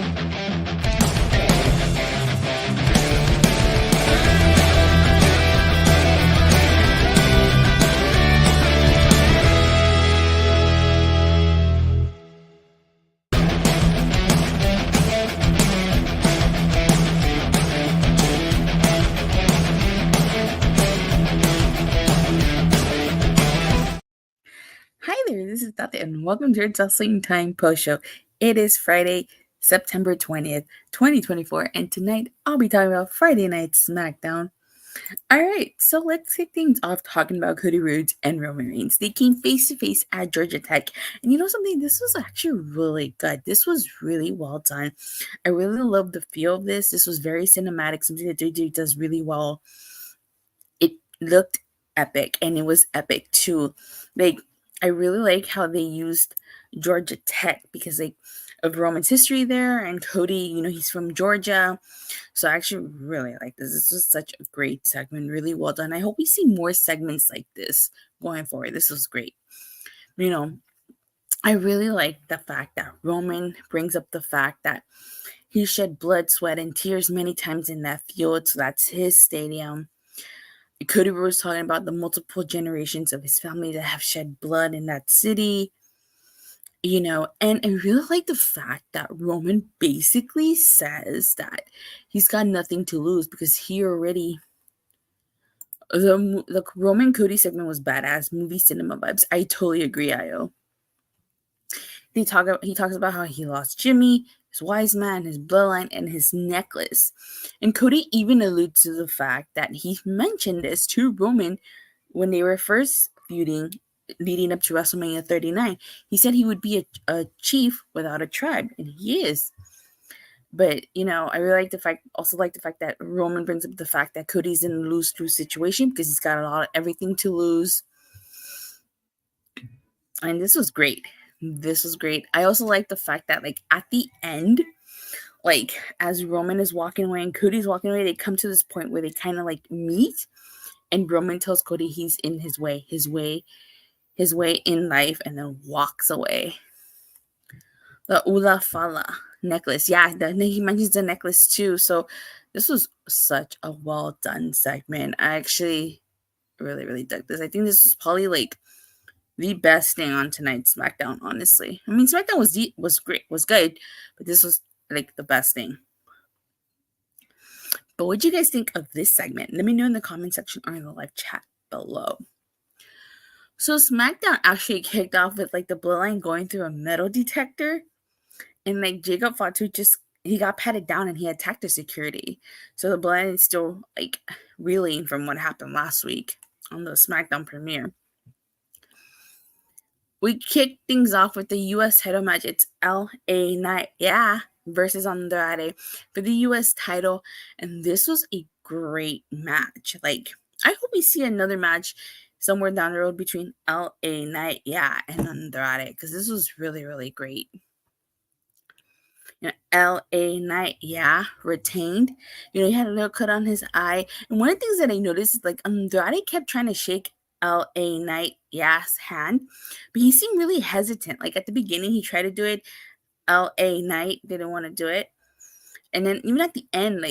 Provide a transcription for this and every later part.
Hi there, this is Tati, and welcome to your Wrestling Time Post Show. It is Friday, September 20th, 2024, and tonight I'll be talking about Friday Night SmackDown. Alright, so let's kick things off talking about Cody Rhodes and Roman Reigns. They came face to face at Georgia Tech, and you know something? This was actually really good. This was really well done. I really love the feel of this. This was very cinematic, something that WWE does really well. It looked epic, and it was epic too. I really like how they used Georgia Tech because of Roman's history there, and Cody, he's from Georgia. So I actually really like this. This was such a great segment, really well done. I hope we see more segments like this going forward. This was great. I really like the fact that Roman brings up the fact that he shed blood, sweat, and tears many times in that field. So that's his stadium. Cody Rhodes talking about the multiple generations of his family that have shed blood in that city, and I really like the fact that Roman basically says that he's got nothing to lose because he already, the Roman Cody segment was badass, movie cinema vibes. I totally agree, Io. He talks about how he lost Jimmy, his wise man, his bloodline, and his necklace. And Cody even alludes to the fact that he mentioned this to Roman when they were first feuding leading up to WrestleMania 39. He said he would be a chief without a tribe, and he is. But, I really like the fact that Roman brings up the fact that Cody's in a lose-lose situation because he's got everything to lose. And this was great. I also like the fact that, at the end, as Roman is walking away and Cody's walking away, they come to this point where they kind of, meet, and Roman tells Cody he's in his way in life, and then walks away. The Ula Fala necklace. Yeah, he mentions the necklace, too. So this was such a well-done segment. I actually really, really dug this. I think this was probably, the best thing on tonight's SmackDown, honestly. I mean, SmackDown was great, was good, but this was the best thing. But what do you guys think of this segment? Let me know in the comment section or in the live chat below. So SmackDown actually kicked off with the Bloodline going through a metal detector, and Jacob Fatu he got patted down and he attacked the security. So the Bloodline is still reeling from what happened last week on the SmackDown premiere. We kicked things off with the U.S. title match. It's L.A. Knight, versus Andrade for the U.S. title. And this was a great match. I hope we see another match somewhere down the road between L.A. Knight, and Andrade, because this was really, really great. L.A. Knight, retained. He had a little cut on his eye. And one of the things that I noticed is Andrade kept trying to shake L.A. Knight, hand, but he seemed really hesitant. At the beginning, he tried to do it. L.A. Knight didn't want to do it, and then even at the end,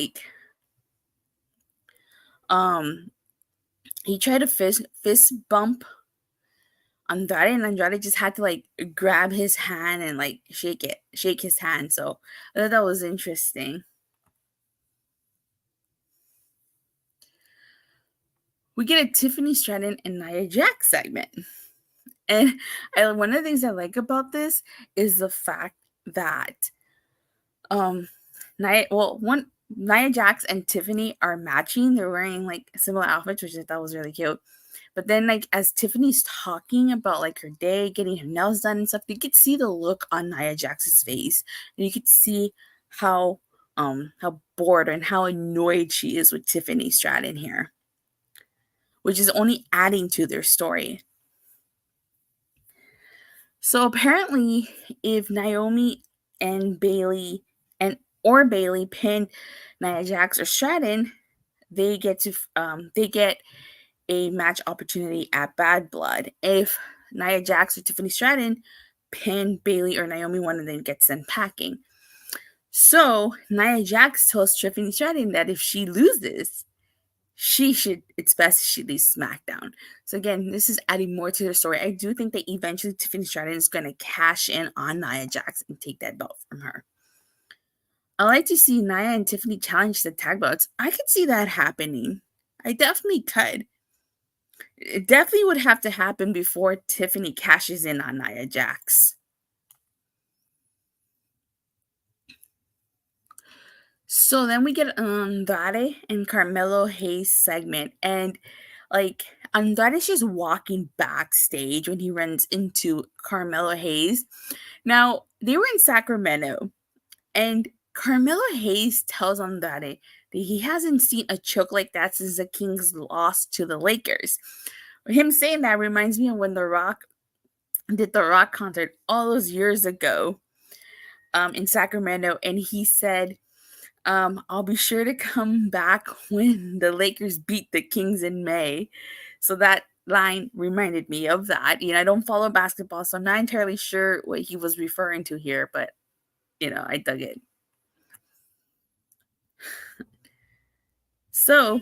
he tried to fist bump Andrade, and Andrade just had to grab his hand and shake his hand. So I thought that was interesting. We get a Tiffany, Stratton, and Nia Jax segment. And one of the things I like about this is the fact that Nia Jax and Tiffany are matching. They're wearing similar outfits, which I thought was really cute. But then as Tiffany's talking about her day, getting her nails done and stuff, you could see the look on Nia Jax's face. And you could see how bored and how annoyed she is with Tiffany Stratton here, which is only adding to their story. So apparently, if Naomi and Bayley Bayley pinned Nia Jax or Stratton, they get a match opportunity at Bad Blood. If Nia Jax or Tiffany Stratton pin Bayley or Naomi, one of them gets them packing. So Nia Jax tells Tiffany Stratton that if she loses, it's best she leaves SmackDown. So again, this is adding more to the story. I do think that eventually Tiffany Stratton is going to cash in on Nia Jax and take that belt from her. I like to see Nia and Tiffany challenge the tag belts. I could see that happening. I definitely could. It definitely would have to happen before Tiffany cashes in on Nia Jax. So then we get Andrade and Carmelo Hayes segment, and like Andrade's just walking backstage when he runs into Carmelo Hayes. Now they were in Sacramento, and Carmelo Hayes tells Andrade that he hasn't seen a choke like that since the Kings lost to the Lakers. Him saying that reminds me of when The Rock did the Rock concert all those years ago in Sacramento, and he said, I'll be sure to come back when the Lakers beat the Kings in May. So that line reminded me of that. I don't follow basketball, so I'm not entirely sure what he was referring to here, but I dug it. So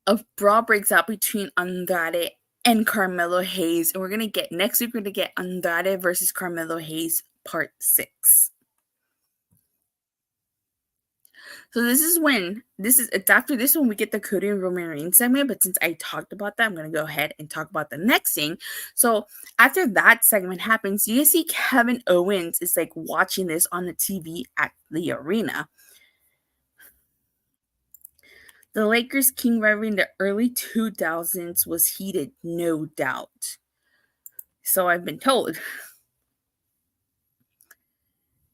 a brawl breaks out between Andrade and Carmelo Hayes, and we're gonna get next week. We're gonna get Andrade versus Carmelo Hayes Part 6. So it's after this one we get the Cody and Roman Reigns segment, but since I talked about that, I'm going to go ahead and talk about the next thing. So after that segment happens, you see Kevin Owens is like watching this on the TV at the arena. The Lakers King rivalry in the early 2000s was heated, no doubt. So I've been told.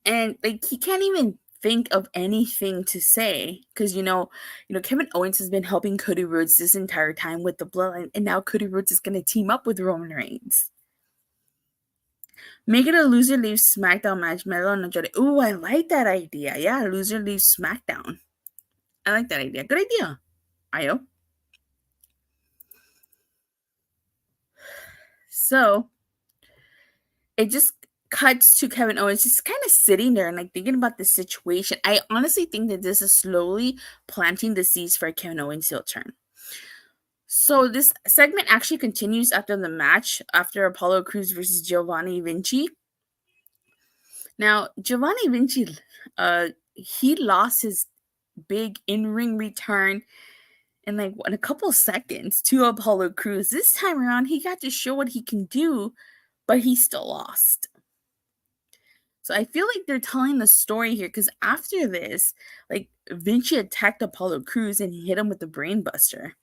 And like he can't even think of anything to say because Kevin Owens has been helping Cody Rhodes this entire time with the Bloodline, and now Cody Rhodes is going to team up with Roman Reigns. Make it a loser leaves SmackDown match. Melo and Andrade. Ooh, I like that idea. Yeah, loser leaves SmackDown. I like that idea. Good idea. Ayo. So it just cuts to Kevin Owens just kind of sitting there and like thinking about the situation. I honestly think that this is slowly planting the seeds for a Kevin Owens heel turn. So this segment actually continues after the match, after Apollo Crews versus Giovanni Vinci. Now, Giovanni Vinci, he lost his big in-ring return in a couple seconds to Apollo Crews. This time around, he got to show what he can do, but he still lost. So I feel like they're telling the story here because after this, like Vinci attacked Apollo Crews and he hit him with the brain buster.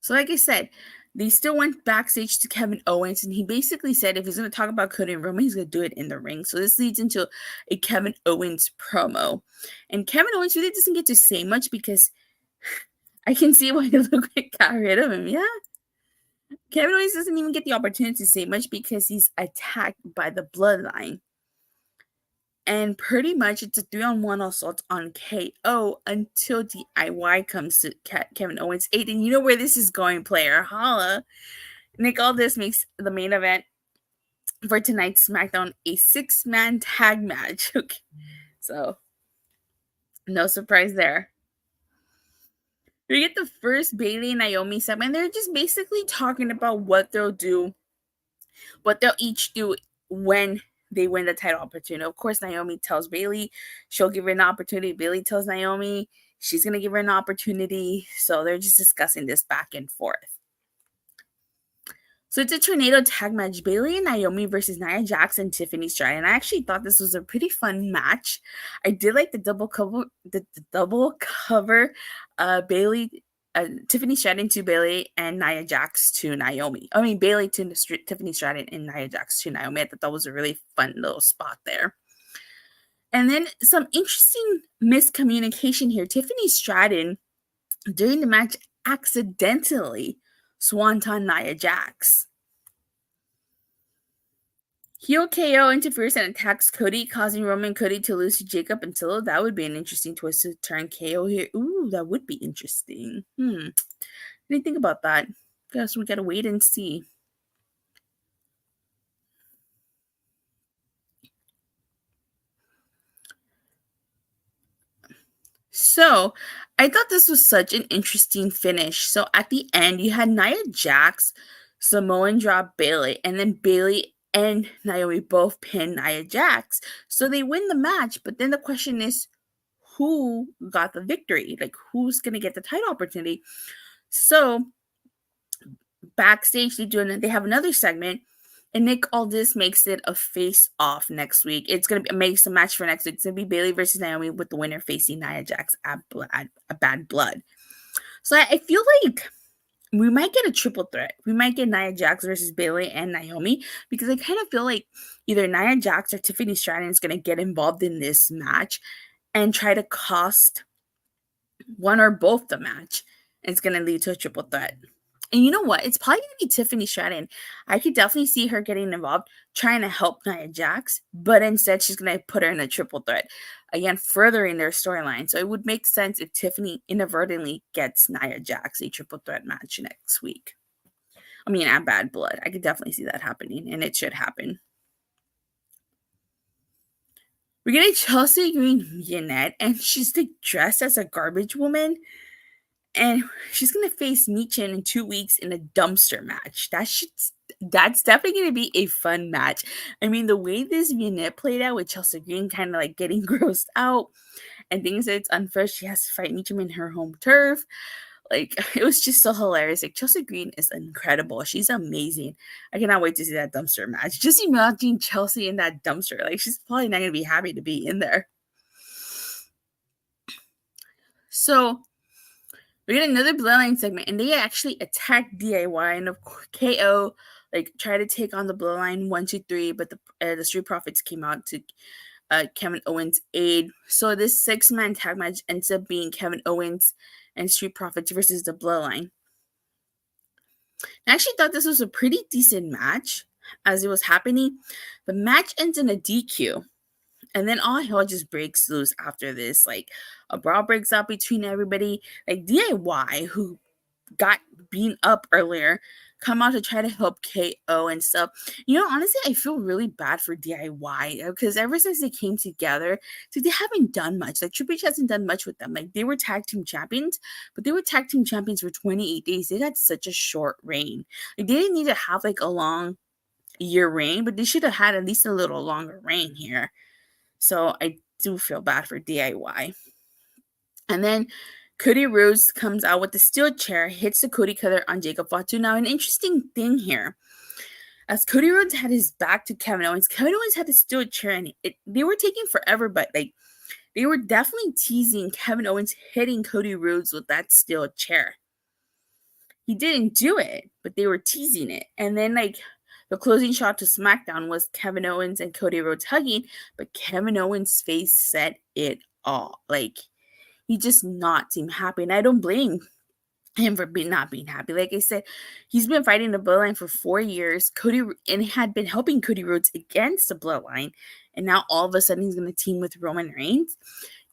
So like I said, they still went backstage to Kevin Owens, and he basically said if he's going to talk about Cody and Roman, he's going to do it in the ring. So this leads into a Kevin Owens promo. And Kevin Owens really doesn't get to say much because I can see why Luke got rid of him. Yeah. Kevin Owens doesn't even get the opportunity to say much because he's attacked by the Bloodline. And pretty much it's a 3-on-1 assault on KO until DIY comes to Kevin Owens' aid. And you know where this is going, player. Holla. Nick Aldis makes the main event for tonight's SmackDown a 6-man tag match. Okay. So, no surprise there. We get the first Bayley and Naomi segment. They're just basically talking about what they'll each do when they win the title opportunity. Of course, Naomi tells Bayley she'll give her an opportunity. Bayley tells Naomi she's going to give her an opportunity. So they're just discussing this back and forth. So it's a tornado tag match. Bayley and Naomi versus Nia Jax and Tiffany Stratton. And I actually thought this was a pretty fun match. I did like the double cover. Bayley, Tiffany Stratton to Bayley and Nia Jax to Naomi. I mean Bayley to Tiffany Stratton and Nia Jax to Naomi. I thought that was a really fun little spot there. And then some interesting miscommunication here. Tiffany Stratton during the match accidentally swanton Nia Jax. Heel KO interferes and attacks Cody, causing Roman and Cody to lose to Jacob and Solo. That would be an interesting twist to turn KO here. Ooh, that would be interesting. What do you think about that? Guess we gotta wait and see. So I thought this was such an interesting finish. So at the end, you had Nia Jax, Samoan drop Bayley, and then Bayley and Naomi both pin Nia Jax. So they win the match, but then the question is, who got the victory? Like, who's going to get the title opportunity? So backstage, they have another segment, and Nick Aldis makes it a face-off next week. It's going to makes a match for next week. It's going to be Bayley versus Naomi with the winner facing Nia Jax at Bad Blood. So I feel like we might get a triple threat. We might get Nia Jax versus Bayley and Naomi, because I kind of feel like either Nia Jax or Tiffany Stratton is going to get involved in this match and try to cost one or both the match. It's going to lead to a triple threat. And you know what? It's probably going to be Tiffany Stratton. I could definitely see her getting involved, trying to help Nia Jax, but instead she's going to put her in a triple threat. Again, furthering their storyline. So it would make sense if Tiffany inadvertently gets Nia Jax a triple threat match next week. I mean, at Bad Blood. I could definitely see that happening, and it should happen. We're getting Chelsea Green Vignette, and she's like dressed as a garbage woman. And she's going to face Michin in 2 weeks in a dumpster match. That's definitely going to be a fun match. I mean, the way this Vignette played out with Chelsea Green kind of like getting grossed out and things that it's unfair, she has to fight Michin in her home turf. Like, it was just so hilarious. Like, Chelsea Green is incredible. She's amazing. I cannot wait to see that dumpster match. Just imagine Chelsea in that dumpster. Like, she's probably not going to be happy to be in there. So we get another Bloodline segment, and they actually attack DIY, and of course, KO like try to take on the Bloodline 1, 2, 3, but the Street Profits came out to Kevin Owens' aid. So this 6-man tag match ends up being Kevin Owens and Street Profits versus the Bloodline. I actually thought this was a pretty decent match as it was happening. The match ends in a DQ. And then all hell just breaks loose after this. Like, a brawl breaks out between everybody. Like, DIY, who got beaten up earlier, come out to try to help KO and stuff. You know, honestly, I feel really bad for DIY because ever since they came together, so they haven't done much. Like, Triple H hasn't done much with them. Like, they were tag team champions, but they were tag team champions for 28 days. They had such a short reign. Like, they didn't need to have, like, a long year reign, but they should have had at least a little longer reign here. So I do feel bad for DIY. And then Cody Rhodes comes out with the steel chair, hits the Cody cutter on Jacob Fatu. Now, an interesting thing here. As Cody Rhodes had his back to Kevin Owens had the steel chair, and they were taking forever, but like they were definitely teasing Kevin Owens hitting Cody Rhodes with that steel chair. He didn't do it, but they were teasing it. And then like the closing shot to SmackDown was Kevin Owens and Cody Rhodes hugging, but Kevin Owens' face said it all. Like, he just not seemed happy, and I don't blame him for not being happy. Like I said, he's been fighting the Bloodline for 4 years. And had been helping Cody Rhodes against the Bloodline, and now all of a sudden he's going to team with Roman Reigns.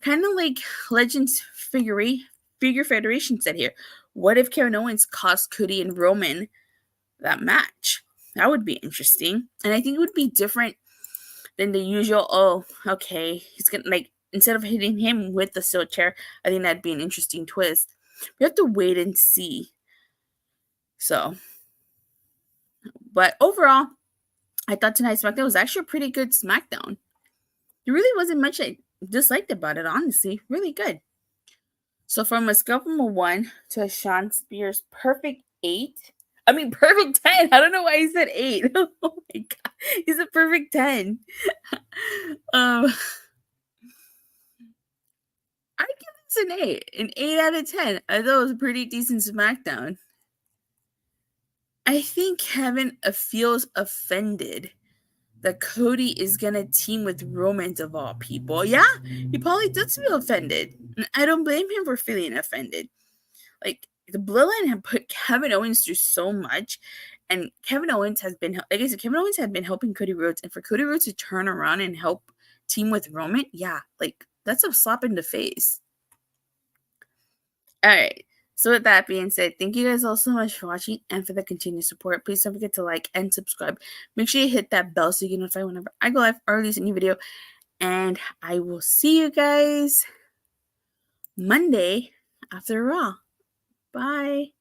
Kind of like Legends Figure Federation said here. What if Kevin Owens cost Cody and Roman that match? That would be interesting. And I think it would be different than the usual, oh, okay, he's going to, like, instead of hitting him with the steel chair, I think that'd be an interesting twist. We have to wait and see. So, but overall, I thought tonight's SmackDown was actually a pretty good SmackDown. There really wasn't much I disliked about it, honestly. Really good. So from a scale from a 1 to a Sean Spears perfect 8. I mean, perfect 10. I don't know why he said 8. Oh my god. He's a perfect 10. I give this an 8. An 8 out of 10. I thought it was a pretty decent SmackDown. I think Kevin feels offended that Cody is going to team with Roman of all people. Yeah, he probably does feel offended. And I don't blame him for feeling offended. Like, the Bloodline have put Kevin Owens through so much, and Kevin Owens has been, like I said, Kevin Owens had been helping Cody Rhodes, and for Cody Rhodes to turn around and help team with Roman, yeah, like, that's a slap in the face. All right, so with that being said, thank you guys all so much for watching and for the continued support. Please don't forget to like and subscribe. Make sure you hit that bell so you get notified whenever I go live or release a new video, and I will see you guys Monday after Raw. Bye.